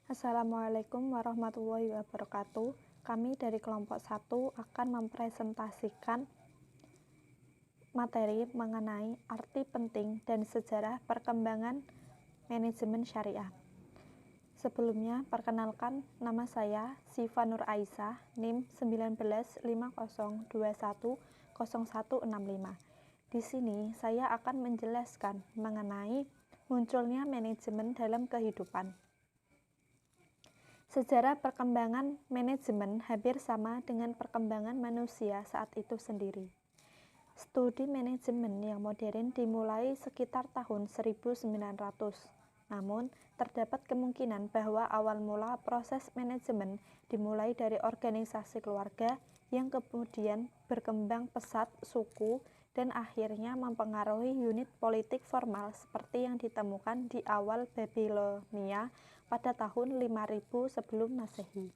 Assalamualaikum warahmatullahi wabarakatuh. Kami dari kelompok 1 akan mempresentasikan materi mengenai arti penting dan sejarah perkembangan manajemen syariah. Sebelumnya, perkenalkan nama saya Siva Nur Aisyah, NIM 1950210165. Di sini saya akan menjelaskan mengenai munculnya manajemen dalam kehidupan. Sejarah perkembangan manajemen hampir sama dengan perkembangan manusia saat itu sendiri. Studi manajemen yang modern dimulai sekitar tahun 1900. Namun, terdapat kemungkinan bahwa awal mula proses manajemen dimulai dari organisasi keluarga yang kemudian berkembang pesat suku dan akhirnya mempengaruhi unit politik formal seperti yang ditemukan di awal Babilonia pada tahun 5000 sebelum Masehi.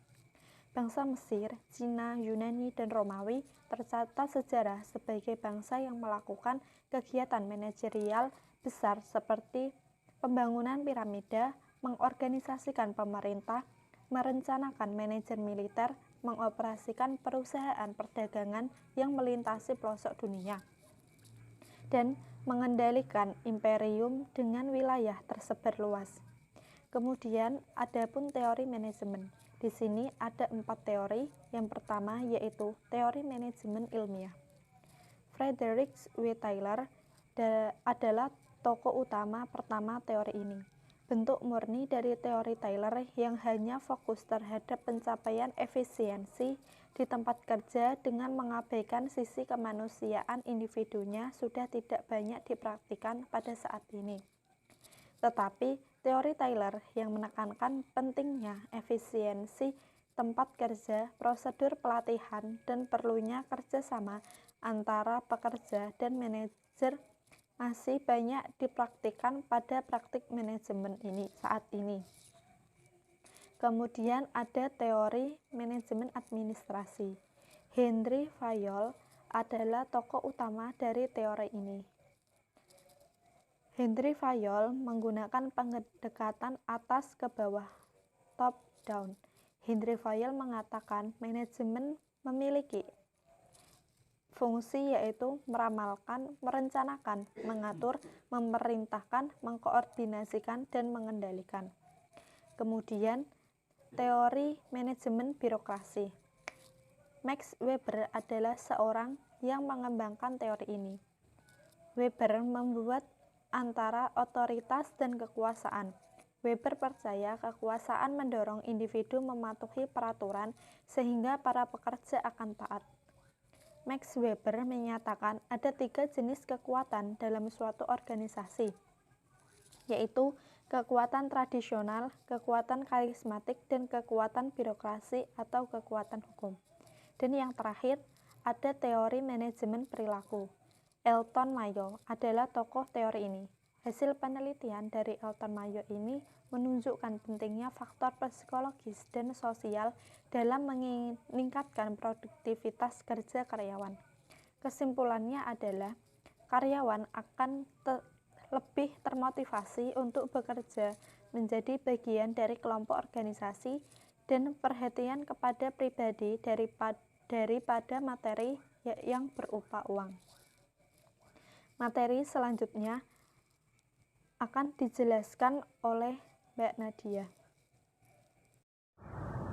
Bangsa Mesir, Cina, Yunani, dan Romawi tercatat sejarah sebagai bangsa yang melakukan kegiatan manajerial besar seperti pembangunan piramida, mengorganisasikan pemerintah, merencanakan manajer militer, mengoperasikan perusahaan perdagangan yang melintasi pelosok dunia, dan mengendalikan imperium dengan wilayah tersebar luas. Kemudian ada pun teori manajemen. Di sini ada 4 teori. Yang pertama yaitu teori manajemen ilmiah. Frederick W. Taylor adalah tokoh utama pertama teori ini. Bentuk murni dari teori Taylor yang hanya fokus terhadap pencapaian efisiensi di tempat kerja dengan mengabaikan sisi kemanusiaan individunya sudah tidak banyak dipraktikkan pada saat ini. Tetapi teori Taylor yang menekankan pentingnya efisiensi tempat kerja, prosedur pelatihan, dan perlunya kerjasama antara pekerja dan manajer masih banyak dipraktikkan pada praktik manajemen ini saat ini. Kemudian ada teori manajemen administrasi. Henry Fayol adalah tokoh utama dari teori ini. Henry Fayol menggunakan pendekatan atas ke bawah, top down. Henry Fayol mengatakan manajemen memiliki fungsi yaitu meramalkan, merencanakan, mengatur, memerintahkan, mengkoordinasikan, dan mengendalikan. Kemudian teori manajemen birokrasi. Max Weber adalah seorang yang mengembangkan teori ini. Weber membuat antara otoritas dan kekuasaan. Weber percaya kekuasaan mendorong individu mematuhi peraturan sehingga para pekerja akan taat. Max Weber menyatakan ada 3 jenis kekuatan dalam suatu organisasi, yaitu kekuatan tradisional, kekuatan karismatik, dan kekuatan birokrasi atau kekuatan hukum. Dan yang terakhir, ada teori manajemen perilaku. Elton Mayo adalah tokoh teori ini. Hasil penelitian dari Elton Mayo ini menunjukkan pentingnya faktor psikologis dan sosial dalam meningkatkan produktivitas kerja karyawan. Kesimpulannya adalah karyawan akan lebih termotivasi untuk bekerja menjadi bagian dari kelompok organisasi dan perhatian kepada pribadi daripada materi yang berupa uang. Materi selanjutnya akan dijelaskan oleh Mbak Nadia.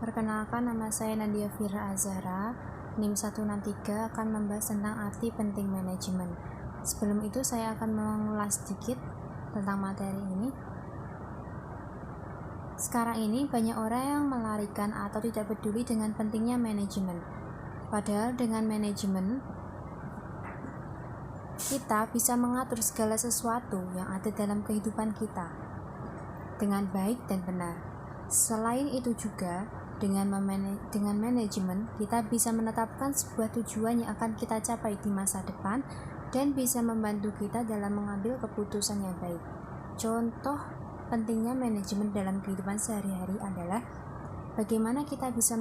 Perkenalkan, nama saya Nadia Fira Azhara, NIM 163 akan membahas tentang arti penting manajemen. Sebelum itu saya akan mengulas sedikit tentang materi ini. Sekarang ini banyak orang yang melarikan atau tidak peduli dengan pentingnya manajemen. Padahal dengan manajemen kita bisa mengatur segala sesuatu yang ada dalam kehidupan kita dengan baik dan benar. Selain itu juga, dengan manajemen kita bisa menetapkan sebuah tujuan yang akan kita capai di masa depan dan bisa membantu kita dalam mengambil keputusan yang baik. Contoh pentingnya manajemen dalam kehidupan sehari-hari adalah bagaimana kita bisa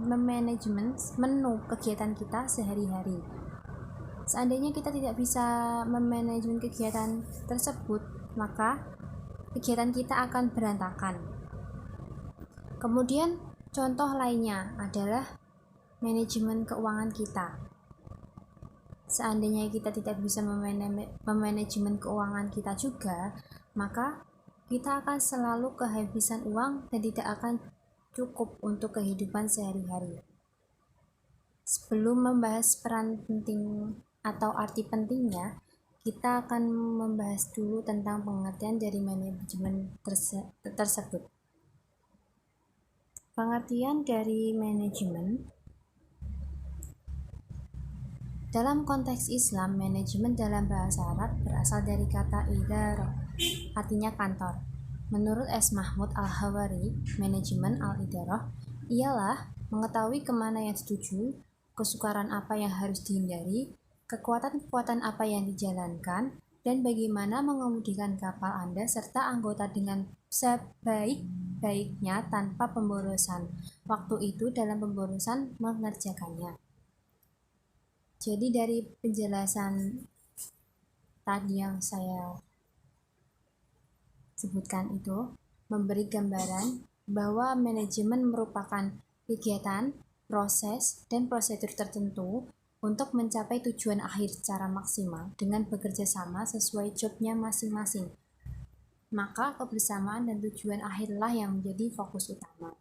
memanajemen menu kegiatan kita sehari-hari. Seandainya kita tidak bisa memanajemen kegiatan tersebut, maka kegiatan kita akan berantakan. Kemudian contoh lainnya adalah manajemen keuangan kita. Seandainya kita tidak bisa memanajemen keuangan kita juga, maka kita akan selalu kehabisan uang dan tidak akan cukup untuk kehidupan sehari-hari. Sebelum membahas peran penting atau arti pentingnya, kita akan membahas dulu tentang pengertian dari manajemen tersebut. Pengertian dari manajemen dalam konteks Islam, manajemen dalam bahasa Arab berasal dari kata idarah, artinya kantor. Menurut S. Mahmud Al-Hawari, manajemen al-idarah ialah mengetahui kemana yang dituju, kesukaran apa yang harus dihindari, kekuatan-kekuatan apa yang dijalankan, dan bagaimana mengemudikan kapal Anda serta anggota dengan sebaik-baiknya tanpa pemborosan. Waktu itu dalam pemborosan mengerjakannya. Jadi dari penjelasan tadi yang saya sebutkan itu memberi gambaran bahwa manajemen merupakan kegiatan, proses, dan prosedur tertentu untuk mencapai tujuan akhir secara maksimal dengan bekerja sama sesuai jobnya masing-masing. Maka kebersamaan dan tujuan akhirlah yang menjadi fokus utama.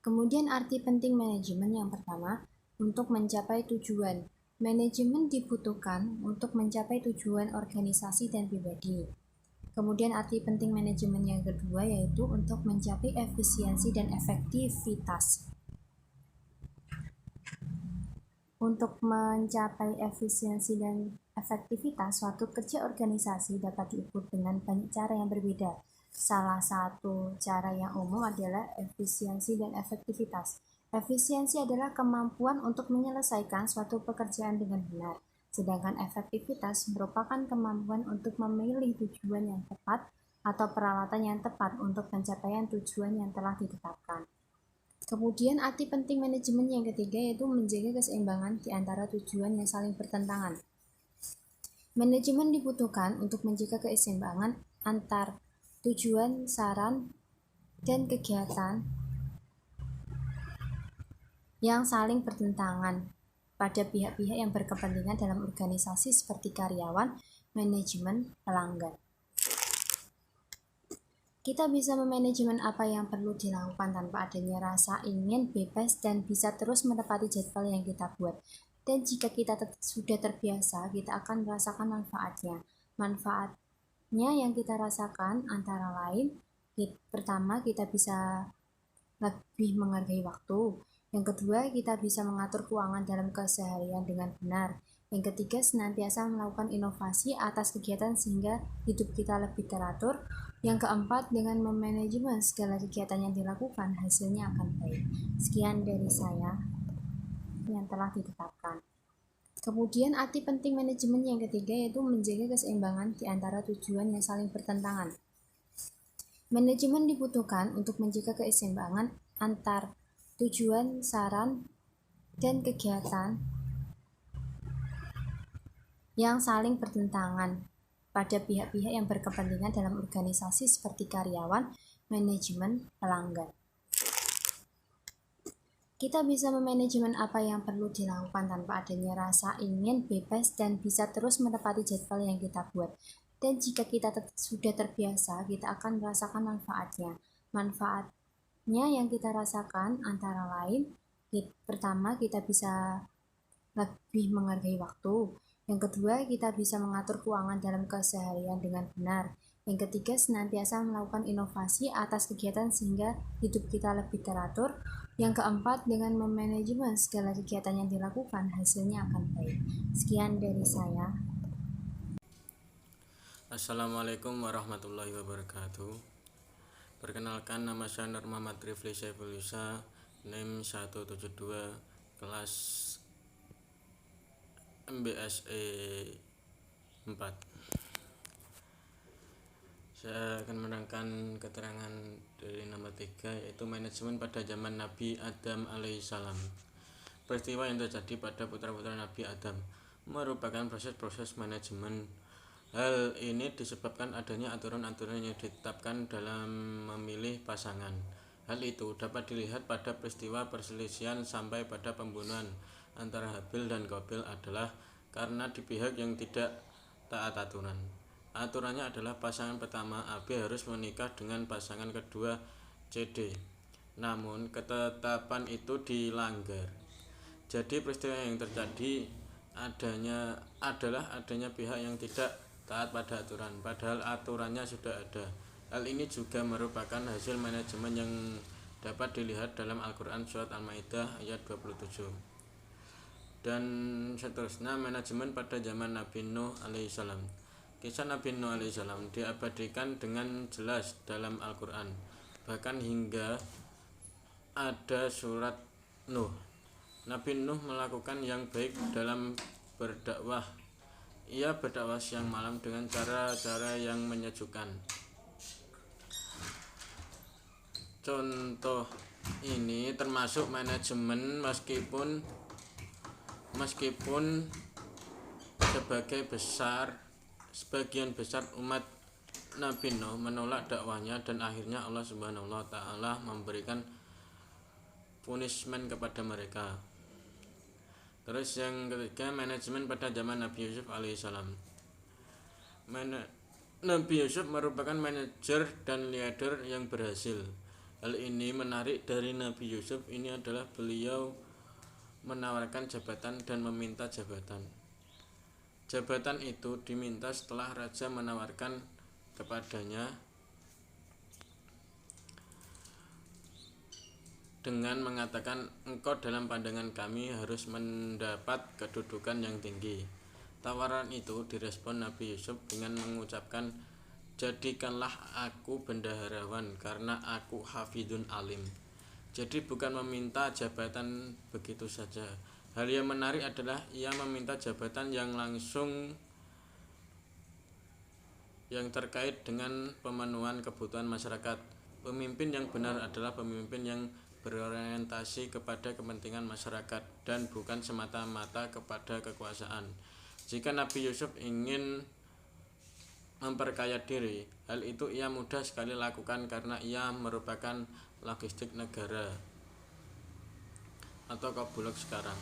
Kemudian arti penting manajemen yang pertama, untuk mencapai tujuan. Manajemen dibutuhkan untuk mencapai tujuan organisasi dan pribadi. Kemudian arti penting manajemen yang kedua yaitu untuk mencapai efisiensi dan efektivitas. Untuk mencapai efisiensi dan efektivitas, suatu kerja organisasi dapat diukur dengan banyak cara yang berbeda. Salah satu cara yang umum adalah efisiensi dan efektivitas. Efisiensi adalah kemampuan untuk menyelesaikan suatu pekerjaan dengan benar, sedangkan efektivitas merupakan kemampuan untuk memilih tujuan yang tepat atau peralatan yang tepat untuk pencapaian tujuan yang telah ditetapkan. Kemudian arti penting manajemen yang ketiga yaitu menjaga keseimbangan di antara tujuan yang saling bertentangan. Manajemen dibutuhkan untuk menjaga keseimbangan antar tujuan, saran, dan kegiatan yang saling bertentangan pada pihak-pihak yang berkepentingan dalam organisasi seperti karyawan, manajemen, pelanggan. Kita bisa memanajemen apa yang perlu dilakukan tanpa adanya rasa ingin bebas dan bisa terus menepati jadwal yang kita buat. Dan jika kita sudah terbiasa, kita akan merasakan manfaatnya. Manfaatnya yang kita rasakan antara lain, pertama kita bisa lebih menghargai waktu. Yang kedua, kita bisa mengatur keuangan dalam keseharian dengan benar. Yang ketiga, senantiasa melakukan inovasi atas kegiatan sehingga hidup kita lebih teratur. Yang keempat, dengan memanajemen segala kegiatan yang dilakukan, hasilnya akan baik. Sekian dari saya yang telah ditetapkan. Kemudian arti penting manajemen yang ketiga yaitu menjaga keseimbangan di antara tujuan yang saling bertentangan. Manajemen dibutuhkan untuk menjaga keseimbangan antar tujuan, saran, dan kegiatan yang saling bertentangan pada pihak-pihak yang berkepentingan dalam organisasi seperti karyawan, manajemen, pelanggan. Kita bisa memanajemen apa yang perlu dilakukan tanpa adanya rasa ingin bebas dan bisa terus menepati jadwal yang kita buat. Dan jika kita sudah terbiasa, kita akan merasakan manfaatnya. Manfaatnya yang kita rasakan antara lain, pertama kita bisa lebih menghargai waktu. Yang kedua, kita bisa mengatur keuangan dalam keseharian dengan benar. Yang ketiga, senantiasa melakukan inovasi atas kegiatan sehingga hidup kita lebih teratur. Yang keempat, dengan memanajemen segala kegiatan yang dilakukan, hasilnya akan baik. Sekian dari saya. Assalamualaikum warahmatullahi wabarakatuh. Perkenalkan, nama saya Nur Muhammad Rifli Saifulusa, NIM 172, kelas MBSE 4. Saya akan menerangkan keterangan dari nomor 3 yaitu manajemen pada zaman Nabi Adam alaihissalam. Peristiwa yang terjadi pada putra-putra Nabi Adam merupakan proses-proses manajemen Hal ini disebabkan adanya aturan-aturan yang ditetapkan dalam memilih pasangan. Hal itu dapat dilihat pada peristiwa perselisihan sampai pada pembunuhan antara Habil dan Qabil adalah karena di pihak yang tidak taat aturan. Aturannya adalah pasangan pertama AB harus menikah dengan pasangan kedua CD. Namun ketetapan itu dilanggar. Jadi peristiwa yang terjadi adalah adanya pihak yang tidak taat pada aturan, padahal aturannya sudah ada. Hal ini juga merupakan hasil manajemen yang dapat dilihat dalam Al-Quran surat Al-Maidah ayat 27. Dan seterusnya manajemen pada zaman Nabi Nuh alaihissalam. Kisah Nabi Nuh alaihissalam diabadikan dengan jelas dalam Al-Quran, bahkan hingga ada surat Nuh. Nabi Nuh melakukan yang baik dalam berdakwah. Ia berdakwah siang malam dengan cara-cara yang menyejukkan. Contoh ini termasuk manajemen meskipun sebagian besar umat Nabi Nuh menolak dakwahnya dan akhirnya Allah Subhanahu wa taala memberikan punishment kepada mereka. Terus yang ketiga, manajemen pada zaman Nabi Yusuf alaihissalam. Nabi Yusuf merupakan manajer dan leader yang berhasil. Hal ini menarik dari Nabi Yusuf ini adalah beliau menawarkan jabatan dan meminta jabatan. Jabatan itu diminta setelah raja menawarkan kepadanya dengan mengatakan, engkau dalam pandangan kami harus mendapat kedudukan yang tinggi. Tawaran itu direspon Nabi Yusuf dengan mengucapkan, jadikanlah aku bendaharawan karena aku hafidun alim. Jadi bukan meminta jabatan begitu saja. Hal yang menarik adalah ia meminta jabatan yang langsung yang terkait dengan pemenuhan kebutuhan masyarakat. Pemimpin yang benar adalah pemimpin yang berorientasi kepada kepentingan masyarakat dan bukan semata-mata kepada kekuasaan. Jika Nabi Yusuf ingin memperkaya diri, hal itu ia mudah sekali lakukan karena ia merupakan logistik negara atau Qabulok sekarang.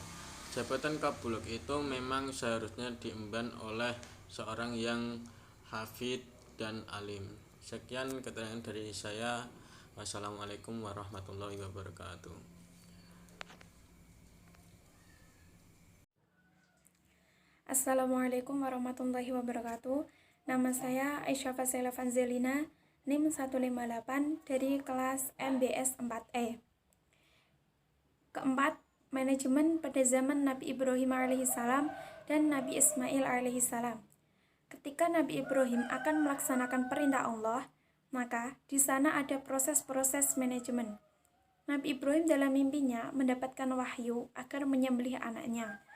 Jabatan Qabulok itu memang seharusnya diemban oleh seorang yang hafid dan alim. Sekian keterangan dari saya. Wassalamualaikum warahmatullahi wabarakatuh. Assalamualaikum warahmatullahi wabarakatuh. Nama saya Aisyah Fasela Fanzelina, NIM 158 dari kelas MBS 4E. Keempat, manajemen pada zaman Nabi Ibrahim alaihissalam dan Nabi Ismail alaihissalam. Ketika Nabi Ibrahim akan melaksanakan perintah Allah, maka di sana ada proses-proses manajemen. Nabi Ibrahim dalam mimpinya mendapatkan wahyu agar menyembelih anaknya.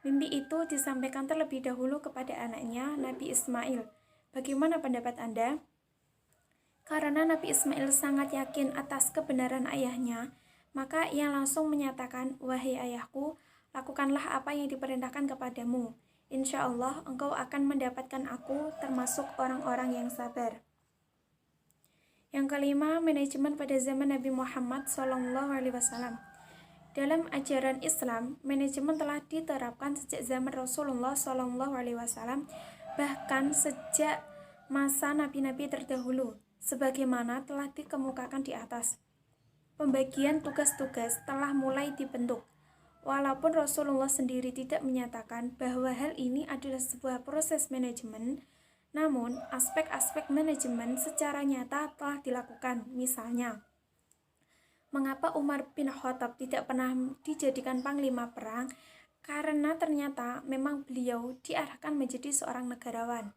Mimpi itu disampaikan terlebih dahulu kepada anaknya, Nabi Ismail. Bagaimana pendapat Anda? Karena Nabi Ismail sangat yakin atas kebenaran ayahnya, maka ia langsung menyatakan, wahai ayahku, lakukanlah apa yang diperintahkan kepadamu. Insya Allah engkau akan mendapatkan aku termasuk orang-orang yang sabar. Yang kelima, manajemen pada zaman Nabi Muhammad SAW. Dalam ajaran Islam, manajemen telah diterapkan sejak zaman Rasulullah SAW, bahkan sejak masa nabi-nabi terdahulu, sebagaimana telah dikemukakan di atas. Pembagian tugas-tugas telah mulai dibentuk, walaupun Rasulullah sendiri tidak menyatakan bahwa hal ini adalah sebuah proses manajemen. Namun, aspek-aspek manajemen secara nyata telah dilakukan. Misalnya, mengapa Umar bin Khattab tidak pernah dijadikan panglima perang? Karena ternyata memang beliau diarahkan menjadi seorang negarawan.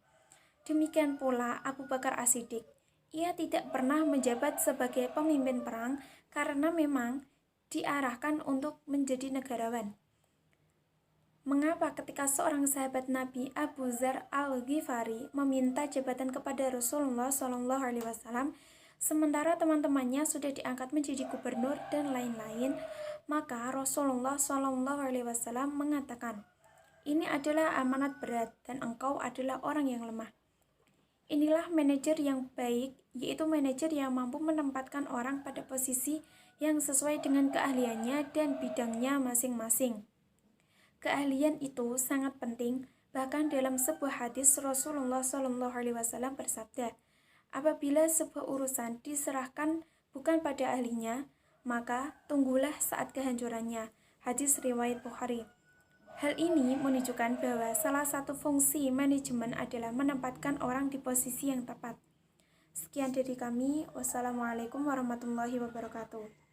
Demikian pula Abu Bakar As-Siddiq. Ia tidak pernah menjabat sebagai pemimpin perang karena memang diarahkan untuk menjadi negarawan. Mengapa ketika seorang sahabat Nabi Abu Dzar Al-Ghifari meminta jabatan kepada Rasulullah SAW, sementara teman-temannya sudah diangkat menjadi gubernur dan lain-lain, maka Rasulullah SAW mengatakan, ini adalah amanat berat dan engkau adalah orang yang lemah. Inilah manajer yang baik, yaitu manajer yang mampu menempatkan orang pada posisi yang sesuai dengan keahliannya dan bidangnya masing-masing. Keahlian itu sangat penting, bahkan dalam sebuah hadis Rasulullah SAW bersabda, apabila sebuah urusan diserahkan bukan pada ahlinya, maka tunggulah saat kehancurannya. Hadis riwayat Bukhari. Hal ini menunjukkan bahwa salah satu fungsi manajemen adalah menempatkan orang di posisi yang tepat. Sekian dari kami. Wassalamualaikum warahmatullahi wabarakatuh.